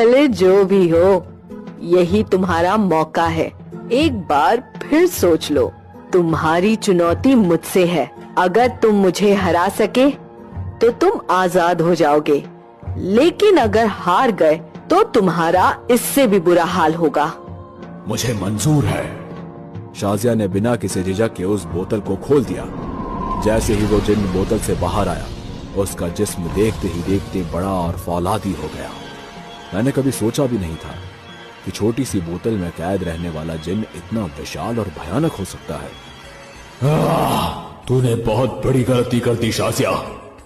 भले जो भी हो, यही तुम्हारा मौका है। एक बार फिर सोच लो। तुम्हारी चुनौती मुझसे है। अगर तुम मुझे हरा सके तो तुम आजाद हो जाओगे, लेकिन अगर हार गए तो तुम्हारा इससे भी बुरा हाल होगा। मुझे मंजूर है। शाजिया ने बिना किसी झिझक के उस बोतल को खोल दिया। जैसे ही वो जिन्न बोतल से बाहर आया, उसका जिस्म देखते ही देखते बड़ा और फौलादी हो गया। मैंने कभी सोचा भी नहीं था कि छोटी सी बोतल में कैद रहने वाला जिन्न इतना विशाल और भयानक हो सकता है। तूने बहुत बड़ी गलती कर दी शाजिया।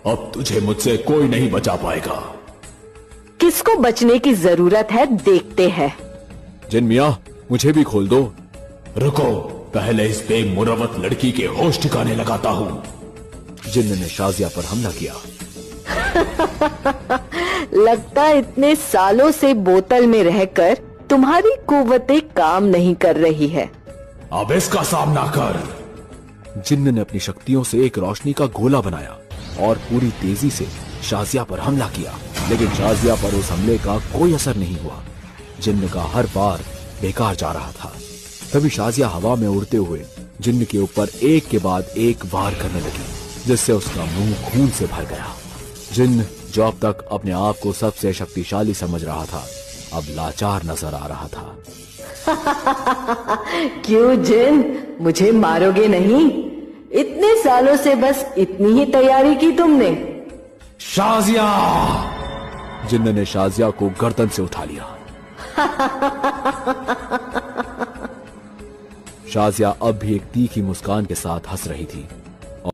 अब तुझे मुझसे कोई नहीं बचा पाएगा। किसको बचने की जरूरत है, देखते हैं। जिन्न मियां, मुझे भी खोल दो। रुको, पहले इस बेमुरवत लड़की के होश ठिकाने लगाता हूँ। जिन्न ने शाजिया पर हमला किया। लगता है इतने सालों से बोतल में रहकर तुम्हारी कुव्वतें काम नहीं कर रही है। अब इसका सामना कर। जिन्न ने अपनी शक्तियों से एक रोशनी का गोला बनाया और पूरी तेजी से शाजिया पर हमला किया, लेकिन शाजिया पर उस हमले का कोई असर नहीं हुआ। जिन्न का हर बार बेकार जा रहा था। तभी शाजिया हवा में उड़ते हुए जिन्न के ऊपर एक के बाद एक वार करने लगी, जिससे उसका मुंह खून से भर गया। जिन्न, जो अब तक अपने आप को सबसे शक्तिशाली समझ रहा था, अब लाचार नजर आ रहा था। क्यों जिन्न, मुझे मारोगे नहीं? इतने सालों से बस इतनी ही तैयारी की तुमने? शाजिया! जिन्न ने शाजिया को गर्दन से उठा लिया। शाजिया अब भी एक तीखी मुस्कान के साथ हंस रही थी।